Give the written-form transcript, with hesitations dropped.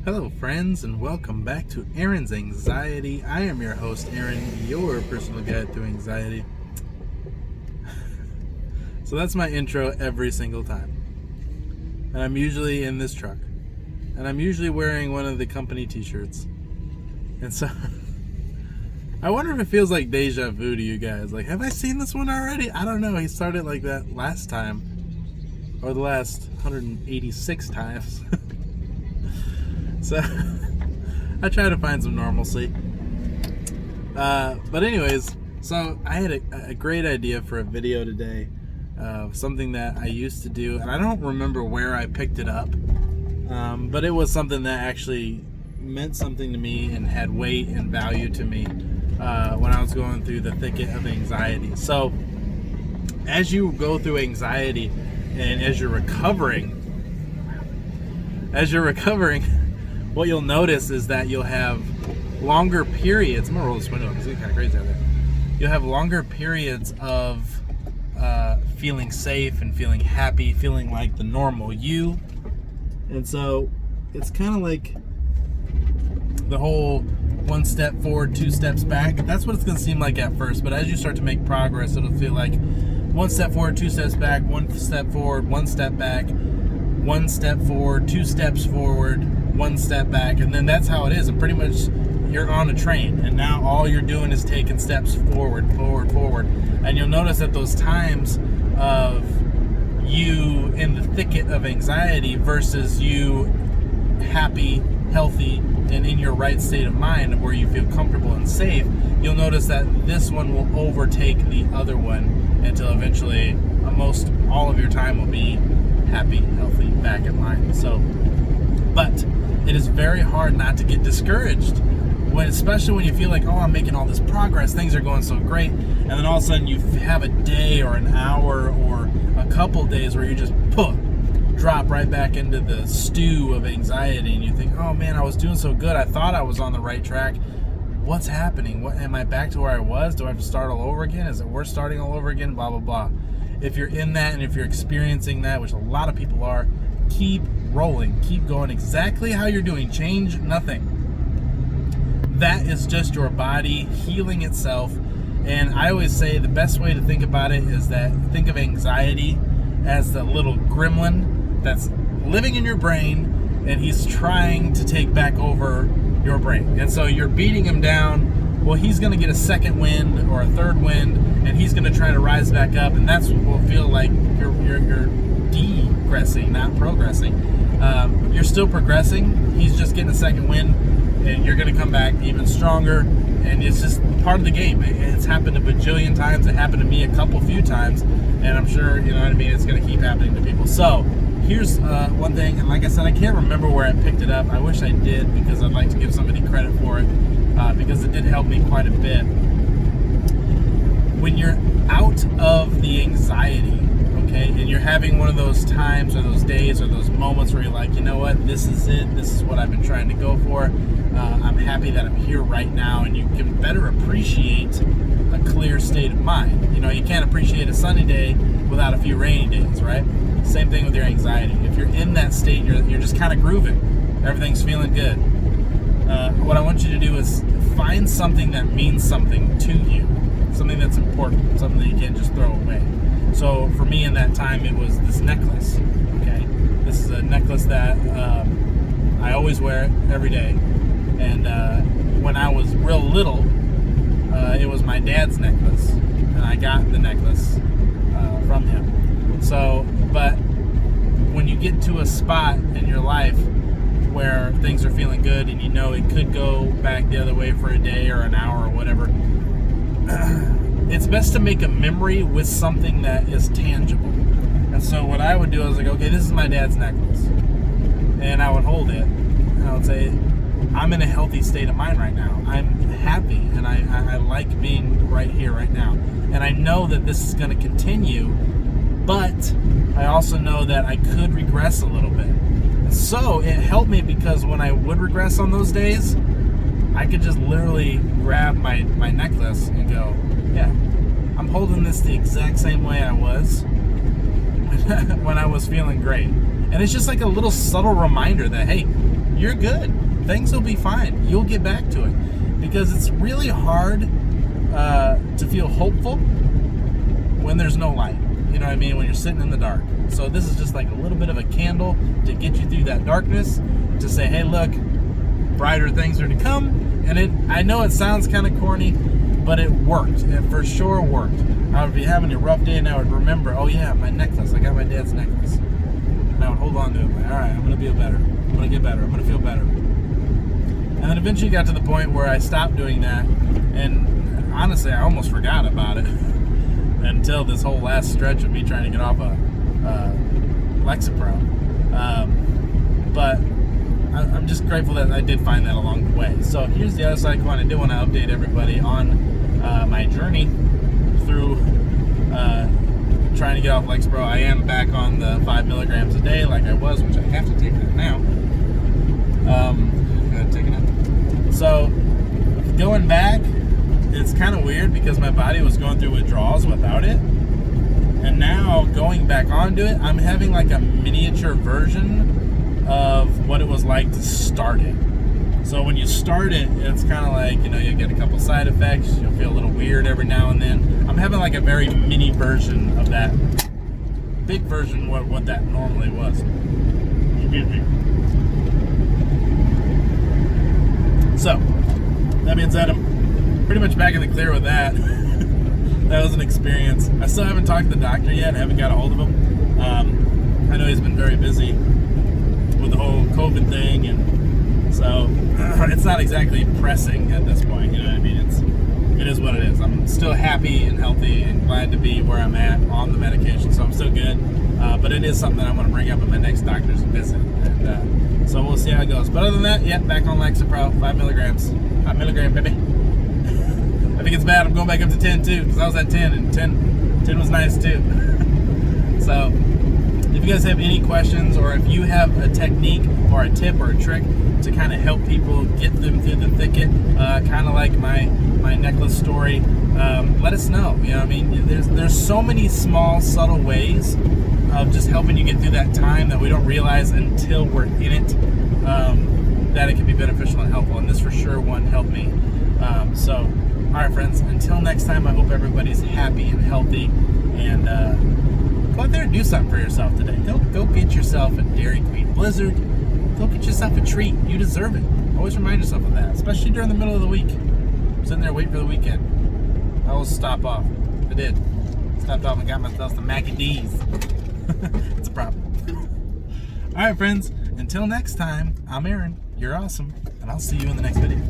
Hello, friends, and welcome back to Aaron's Anxiety. I am your host, Aaron, your personal guide through anxiety. So that's my intro every single time. And I'm usually in this truck. And I'm usually wearing one of the company t-shirts. And so I wonder if it feels like deja vu to you guys. Like, have I seen this one already? I don't know. He started like that last time. Or the last 186 times. So, I try to find some normalcy. But anyways, so I had a great idea for a video today of something that I used to do, and I don't remember where I picked it up, but it was something that actually meant something to me and had weight and value to me when I was going through the thicket of anxiety. So, as you go through anxiety and as you're recovering, what you'll notice is that you'll have longer periods. I'm gonna roll this window because it's kind of crazy out there. You'll have longer periods of feeling safe and feeling happy, feeling like the normal you. And so it's kind of like the whole one step forward, two steps back. That's what it's gonna seem like at first. But as you start to make progress, it'll feel like one step forward, two steps back, one step forward, one step back, one step forward, two steps forward, one step back, and then that's how it is. And pretty much you're on a train, and now all you're doing is taking steps forward. And you'll notice that those times of you in the thicket of anxiety versus you happy, healthy, and in your right state of mind where you feel comfortable and safe, you'll notice that this one will overtake the other one until eventually most all of your time will be happy, healthy, back in line. So, but it is very hard not to get discouraged, especially when you feel like, oh, I'm making all this progress, things are going so great, and then all of a sudden you have a day or an hour or a couple days where you just drop right back into the stew of anxiety, and you think, oh man, I was doing so good, I thought I was on the right track. What's happening? What am I back to where I was? Do I have to start all over again? Is it worth starting all over again? Blah blah blah. If you're in that and if you're experiencing that, which a lot of people are, keep rolling, keep going exactly how you're doing. Change nothing. That is just your body healing itself. And I always say the best way to think about it is that think of anxiety as the little gremlin that's living in your brain, and he's trying to take back over your brain. And so you're beating him down. Well, he's going to get a second wind or a third wind, and he's going to try to rise back up, and that's what will feel like you're degressing, not progressing. You're still progressing. He's just getting a second wind, and you're going to come back even stronger, and it's just part of the game. It's happened a bajillion times. It happened to me a few times, and I'm sure, you know what I mean, it's going to keep happening to people. So here's one thing, and like I said, I can't remember where I picked it up. I wish I did, because I'd like to give somebody credit for it. Because it did help me quite a bit. When you're out of the anxiety, okay, and you're having one of those times or those days or those moments where you're like, you know what, this is it, this is what I've been trying to go for, I'm happy that I'm here right now, and you can better appreciate a clear state of mind. You know, you can't appreciate a sunny day without a few rainy days, right? Same thing with your anxiety. If you're in that state, you're just kind of grooving, everything's feeling good. What I want you to do is find something that means something to you, something that's important, something that you can't just throw away. So for me in that time, it was this necklace. Okay, this is a necklace that I always wear it every day, and when I was real little, it was my dad's necklace, and I got the necklace from him. So, but when you get to a spot in your life where things are feeling good and you know it could go back the other way for a day or an hour or whatever, it's best to make a memory with something that is tangible. And so what I would do, I was like, okay, this is my dad's necklace, and I would hold it and I would say, I'm in a healthy state of mind right now, I'm happy, and I like being right here right now, and I know that this is going to continue, but I also know that I could regress a little bit. So it helped me, because when I would regress on those days, I could just literally grab my necklace and go, yeah, I'm holding this the exact same way I was when I was feeling great. And it's just like a little subtle reminder that, hey, you're good. Things will be fine. You'll get back to it, because it's really hard to feel hopeful when there's no light. You know what I mean? When you're sitting in the dark. So this is just like a little bit of a candle to get you through that darkness, to say, hey, look, brighter things are to come. And I know it sounds kind of corny, but it worked. It for sure worked. I would be having a rough day and I would remember, oh yeah, my necklace. I got my dad's necklace. And I would hold on to it. Like, all right, I'm going to feel better. I'm going to get better. I'm going to feel better. And then eventually got to the point where I stopped doing that. And honestly, I almost forgot about it until this whole last stretch of me trying to get off a Lexpro. But I'm just grateful that I did find that along the way. So here's the other side coin. I do want to update everybody on my journey through trying to get off Lexpro. I am back on the 5 milligrams a day like I was, which I have to take that now. Taking it. So going back, it's kind of weird because my body was going through withdrawals without it. And now going back onto it, I'm having like a miniature version of what it was like to start it. So when you start it, it's kind of like, you get a couple side effects. You'll feel a little weird every now and then. I'm having like a very mini version of that. Big version what that normally was. Excuse me. So, that being said, I'm pretty much back in the clear with that. That was an experience. I still haven't talked to the doctor yet. I haven't got a hold of him. I know he's been very busy with the whole COVID thing, and so it's not exactly pressing at this point. You know what I mean? It is what it is. I'm still happy and healthy and glad to be where I'm at on the medication, so I'm still good. But it is something that I'm going to bring up at my next doctor's visit, and so we'll see how it goes. But other than that, yeah, back on Lexapro, 5 milligrams, 5 milligram, baby. If it gets bad, I'm going back up to 10 too, because I was at 10, and 10 was nice too. So if you guys have any questions, or if you have a technique or a tip or a trick to kind of help people get them through the thicket, kind of like my necklace story, let us know. You know what I mean? There's so many small, subtle ways of just helping you get through that time that we don't realize until we're in it, that it can be beneficial and helpful. And this for sure one helped me. So, all right, friends, until next time, I hope everybody's happy and healthy, and go out there and do something for yourself today. Go get yourself a Dairy Queen Blizzard. Go get yourself a treat. You deserve it. Always remind yourself of that, especially during the middle of the week. I'm sitting there waiting for the weekend. I will stop off. I did. Stopped off and got myself some Mac and D's. It's a problem. All right, friends. Until next time, I'm Aaron. You're awesome, and I'll see you in the next video.